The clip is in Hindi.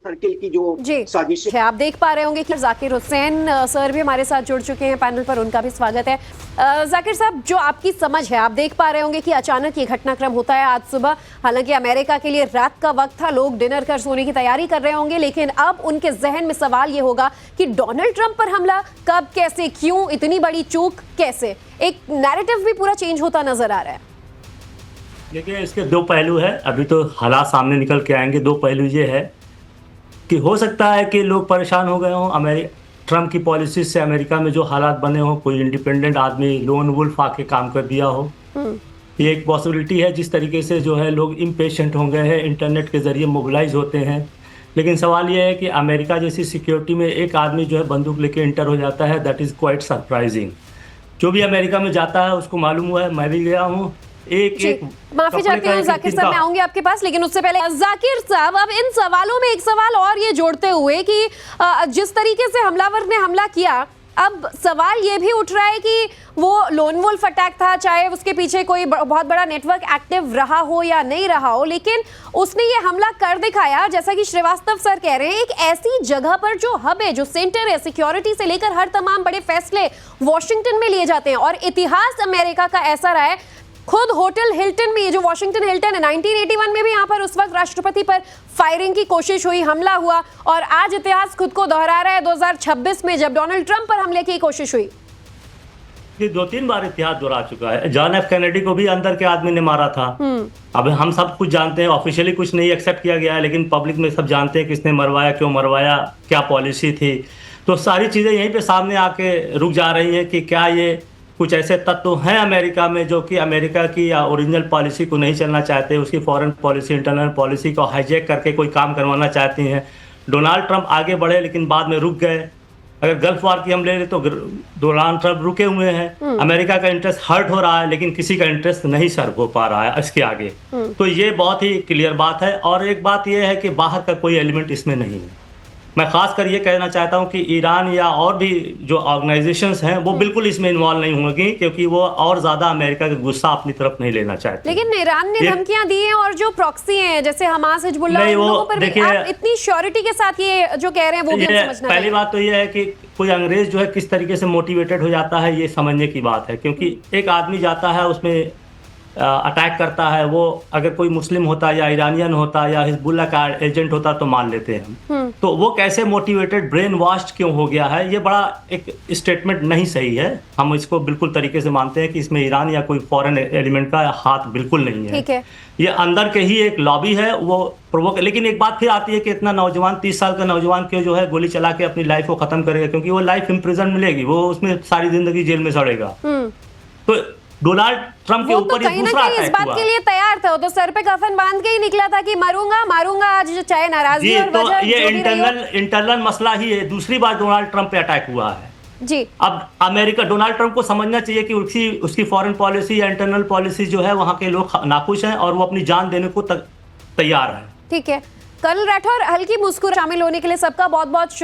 सर्किल की जो साजिश है। आप देख पा रहे होंगे कि जाकिर हुसैन सर भी हमारे साथ जुड़ चुके हैं पैनल पर, उनका भी स्वागत है। जाकिर साहब, जो आपकी समझ है, आप देख पा रहे होंगे कि अचानक ये घटनाक्रम होता है आज सुबह। हालांकि अमेरिका के लिए रात का वक्त था, लोग डिनर कर सोने की तैयारी कर रहे होंगे, लेकिन अब उनके जहन में सवाल ये होगा कि डोनाल्ड ट्रंप पर हमला कब, कैसे, क्यों, इतनी बड़ी चूक कैसे? एक नैरेटिव भी पूरा चेंज होता नजर आ रहा है। देखिए, इसके दो पहलू है। अभी तो हालात सामने निकल के आएंगे। दो पहलू ये है कि हो सकता है कि लोग परेशान हो गए हों ट्रंप की पॉलिसी से, अमेरिका में जो हालात बने हों, कोई इंडिपेंडेंट आदमी लोन वुल्फ आके काम कर दिया हो। ये एक पॉसिबिलिटी है। जिस तरीके से जो है लोग इम्पेशेंट हो गए हैं, इंटरनेट के ज़रिए मोबिलाइज होते हैं। लेकिन सवाल ये है कि अमेरिका जैसी सिक्योरिटी में एक आदमी जो है बंदूक लेके इंटर हो जाता है, दैट इज़ क्वाइट सरप्राइजिंग। जो भी अमेरिका में जाता है उसको मालूम हुआ है, मैं भी गया हूँ। माफी चाहती हूँ जाकिर साहब, मैं आऊंगी आपके पास, लेकिन उससे पहले जाकिर साहब, अब इन सवालों में एक सवाल और ये जोड़ते हुए कि जिस तरीके से हमलावर ने हमला किया, अब सवाल ये भी उठ रहा है कि वो लोन वुल्फ अटैक था, चाहे उसके पीछे कोई बहुत बड़ा नेटवर्क एक्टिव रहा हो या नहीं रहा हो, लेकिन उसने ये हमला कर दिखाया, जैसा कि श्रीवास्तव सर कह रहे हैं, एक ऐसी जगह पर जो हब है, जो सेंटर है, सिक्योरिटी से लेकर हर तमाम बड़े फैसले वॉशिंगटन में लिए जाते हैं। और इतिहास अमेरिका का ऐसा रहा है, खुद होटल हिल्टन में, ये जो वॉशिंगटन हिल्टन है, 1981 में भी यहाँ पर उस वक्त राष्ट्रपति पर फायरिंग की कोशिश हुई, हमला हुआ, और आज इतिहास खुद को दोहरा रहा है 2026 में जब डोनाल्ड ट्रंप पर हमले की कोशिश हुई। ये 2-3 बार इतिहास दोहरा चुका है। जॉन एफ कैनेडी को भी अंदर के आदमी ने मारा था। अब हम सब कुछ जानते हैं, ऑफिशियली कुछ नहीं एक्सेप्ट किया गया है, लेकिन पब्लिक में सब जानते हैं किसने मरवाया, क्यों मरवाया, क्या पॉलिसी थी। तो सारी चीज़ें यहीं पे सामने आके रुक जा रही हैं कि क्या ये कुछ ऐसे तत्व हैं अमेरिका में जो कि अमेरिका की या ओरिजिनल पॉलिसी को नहीं चलना चाहते, उसकी फॉरेन पॉलिसी, इंटरनल पॉलिसी को हाईजैक करके कोई काम करवाना चाहती हैं। डोनाल्ड ट्रंप आगे बढ़े लेकिन बाद में रुक गए। अगर गल्फ वार की हम ले लें तो डोनाल्ड ट्रंप रुके हुए हैं। अमेरिका का इंटरेस्ट हर्ट हो रहा है, लेकिन किसी का इंटरेस्ट नहीं सर्व हो पा रहा है इसके आगे। तो ये बहुत ही क्लियर बात है। और एक बात ये है कि बाहर का कोई एलिमेंट इसमें नहीं है। मैं खासकर ये कहना चाहता हूँ कि ईरान या और भी जो ऑर्गेनाइजेशंस हैं वो बिल्कुल इसमें इन्वॉल्व नहीं होंगी, क्योंकि वो और ज्यादा अमेरिका का गुस्सा अपनी तरफ नहीं लेना चाहते। लेकिन ईरान ने धमकियां दी हैं, और जो प्रॉक्सी हैं जैसे हमास, हिजबुल्लाह, उन लोगों पर भी आप इतनी श्योरिटी के साथ ये जो कह रहे हैं वो भी समझना। पहली बात तो ये है कि कोई अंग्रेज जो है किस तरीके से मोटिवेटेड हो जाता है, ये समझने की बात है। क्योंकि एक आदमी जाता है, उसमें अटैक करता है, वो अगर कोई मुस्लिम होता या ईरानियन होता या हिजबुल्लाह का एजेंट होता तो मान लेते हैं। तो वो कैसे मोटिवेटेड, ब्रेन वॉश्ड क्यों हो गया है, ये बड़ा एक स्टेटमेंट नहीं सही है। हम इसको बिल्कुल तरीके से मानते हैं कि इसमें ईरान या कोई फॉरेन एलिमेंट का हाथ बिल्कुल नहीं है। ठीक है, ये अंदर के ही एक लॉबी है, वो प्रोवोक। लेकिन एक बात फिर आती है कि इतना नौजवान, 30 साल का नौजवान क्यों जो है गोली चला के अपनी लाइफ को खत्म करेगा, क्योंकि वो लाइफ इम्प्रिजन मिलेगी, वो उसमें सारी जिंदगी जेल में सड़ेगा। तो डोनाल्ड ट्रंप के ऊपर ये दूसरा अटैक हुआ। इस बात के लिए तैयार था, तो सर पे कफन बांध के ही निकला था कि मारूंगा आज, चाहे नाराजगी और वजह तो ये इंटरनल मसला ही है। दूसरी बार डोनाल्ड ट्रंप पे अटैक हुआ है जी। अब अमेरिका, डोनाल्ड ट्रंप को समझना चाहिए कि उसकी फॉरेन पॉलिसी या इंटरनल पॉलिसी जो है वहां के लोग नाखुश हैं और वो अपनी जान देने को तैयार है। ठीक है, कर्नल राठौर, हल्की मुस्कुराहट शामिल होने के लिए सबका बहुत बहुत